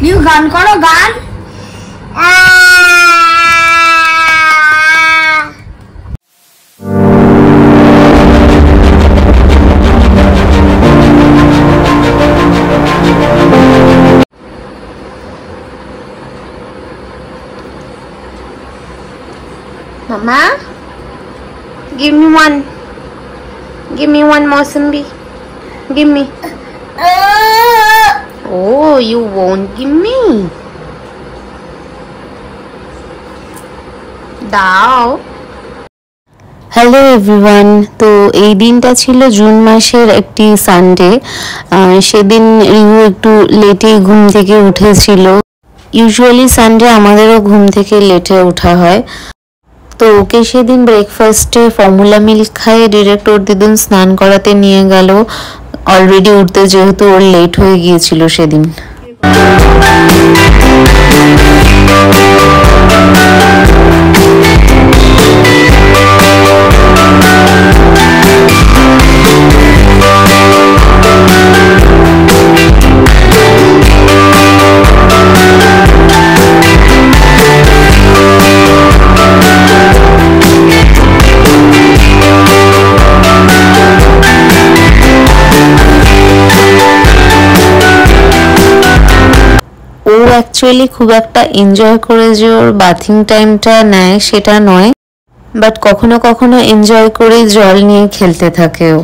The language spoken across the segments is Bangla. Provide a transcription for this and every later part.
নিউ গান করো গান। Mama, give me one. Give me one Mossambi. Give me. Oh, you won't give me. দাও। হ্যালো এভরিওয়ান, তো এই দিনটা ছিল জুন মাসের একটি সানডে। সেদিন রিহু একটু লেটে ঘুম থেকে উঠেছিল। ইউজুয়ালি সানডে আমাদেরও ঘুম থেকে লেটে ওঠা হয়। তো ওকে সেদিন ব্রেকফাস্টে ফর্মুলা মিল্ক খাইয়ে ডিরেক্ট ওর দিদুন স্নান করাতে নিয়ে গেল, অলরেডি উঠতে যেহেতু ওর লেট হয়ে গিয়েছিল সেদিন। অ্যাকচুয়ালি খুব একটা এনজয় করে যে ওর বাথিং টাইমটা নেয় সেটা নয়, বাট কখনো কখনো এনজয় করে জল নিয়ে খেলতে থাকে ও।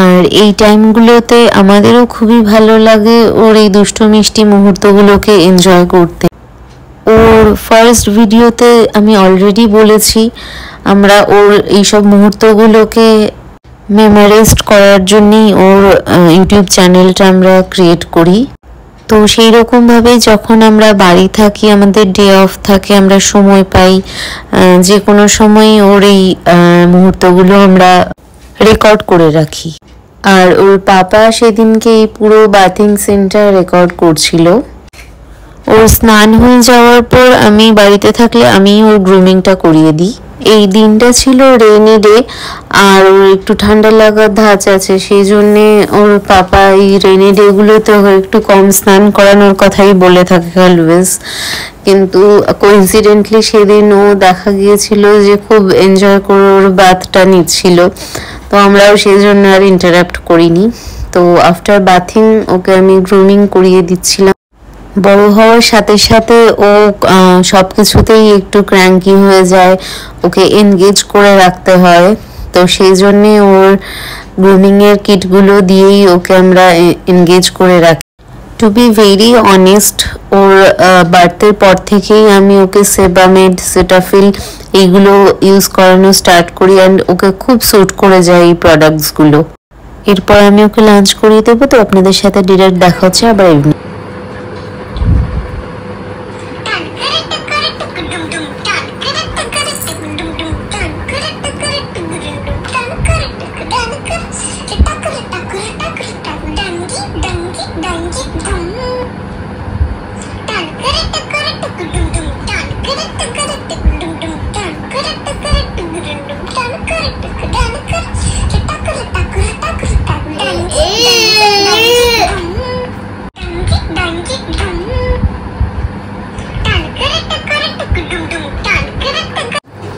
আর এই টাইমগুলোতে আমাদেরও খুবই ভালো লাগে ওর এই দুষ্টু মিষ্টি মুহূর্তগুলোকে এনজয় করতে। ওর ফার্স্ট ভিডিওতে আমি অলরেডি বলেছি আমরা ওর এইসব মুহূর্তগুলোকে মেমোরাইজড করার জন্যই ওর ইউটিউব চ্যানেলটা আমরা ক্রিয়েট করি। তো সেই রকমভাবে যখন আমরা বাড়ি থাকি, আমাদের ডে অফ থাকে, আমরা সময় পাই, যে কোনো সময় ওর এই মুহূর্তগুলো আমরা রেকর্ড করে রাখি। আর ওর পাপা সেদিনকে এই পুরো বাথিং সিনটা রেকর্ড করছিল। ওর স্নান হয়ে যাওয়ার পর আমি বাড়িতে থাকলে আমি ওর গ্রুমিংটা করিয়ে দিই। এই দিনটা ছিল রেইনি ডে, আর ওর একটু ঠান্ডা লাগার ধাঁচ আছে, সেই জন্যে ওর পাপা এই রেইনি ডেগুলোতে একটু কম স্নান করানোর কথাই বলে থাকে অলওয়েজ। কিন্তু কোইন্সিডেন্টলি সেদিন ও দেখা গিয়েছিল যে খুব এনজয় করে ওর বাথটা নিচ্ছিল, তো আমরাও সেই জন্য আর ইন্টারাপ্ট করিনি। তো আফটার বাথিং ওকে আমি গ্রুমিং করিয়ে দিচ্ছিলাম। বড় হওয়ার সাথে সাথে ও সব কিছুতেই একটু ক্র্যাঙ্কি হয়ে যায়, ওকে এনগেজ করে রাখতে হয়। তো সেই জন্যে ওর গ্রুমিংয়ের কিটগুলো দিয়েই ওকে আমরা এনগেজ করে রাখি। টু বি ভেরি অনেস্ট, ওর বার্থের পর থেকেই আমি ওকে সেবামেড, সেটাফিল এইগুলো ইউজ করানো স্টার্ট করি, অ্যান্ড ওকে খুব স্যুট করে যায় এই প্রোডাক্টসগুলো। এরপর আমি ওকে লাঞ্চ করিয়ে দেবো, তো আপনাদের সাথে ডিরেক্ট দেখা হচ্ছে আবার ইভিনিং।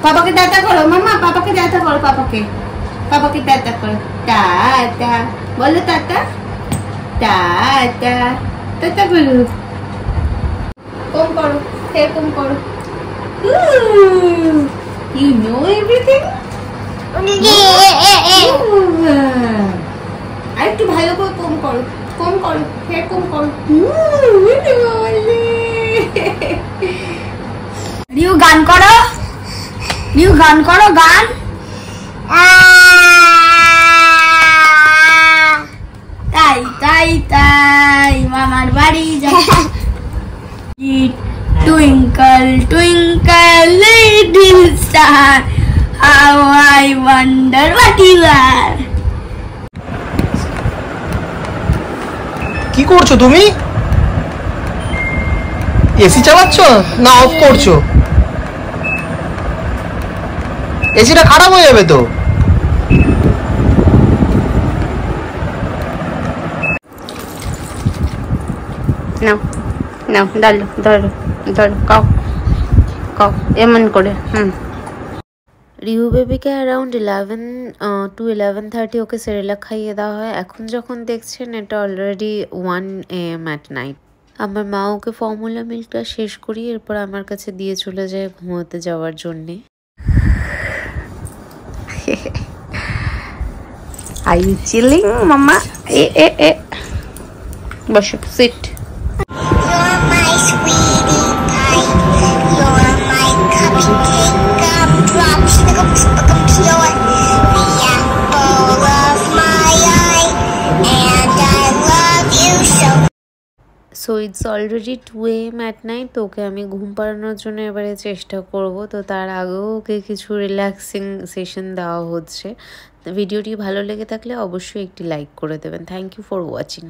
পাপাকে টাটা করো মামা, পাপাকে টাটা করো, পাপাকে পাপাকে টাটা করো, টাটা বলো, টাটা টাটা টাটা বলো, কম করো, এরকম করো। You know everything? আর একটু ভালো করে কম করো, কম করো, এরকম করো। নিউ গান করো, নিউ গান করো গান। তাই তাই তাই মামার বাড়ি যাই। Twinkle twinkle little star, how I wonder what you are. কি করছো তুমি? এসি চালাচ্ছ না অফ করছো? এসিটা খারাপ হয়ে যাবে তো। No, নাও ডালো, ধরো ধরো, কাও কাও এমন করে। রিহু বেবিকে অ্যারাউন্ড 11 to 11:30 ওকে সেরেলাক খাইয়ে দেওয়া হয়। এখন যখন দেখছেন এটা অলরেডি 1 AM অ্যাট নাইট। আমার মা ওকে ফর্মুলা মিল্কটা শেষ করি, এরপর আমার কাছে দিয়ে চলে যায় ঘুমোতে যাওয়ার জন্যে। Are you chilling, mama? বসো, sit. You're my sweetie pie. You're my cupcake gumdrop. You're the apple of my eye, and I love you so. So it's already 2 AM at night. তো ওকে আমি ঘুম পাড়ানোর জন্য এবারে চেষ্টা করব। তো তার আগেও ওকে কিছু রিল্যাক্সিং সেশন দেওয়া হচ্ছে। ভিডিওটি ভালো লেগে থাকলে অবশ্যই একটি লাইক করে দেবেন। Thank you for watching.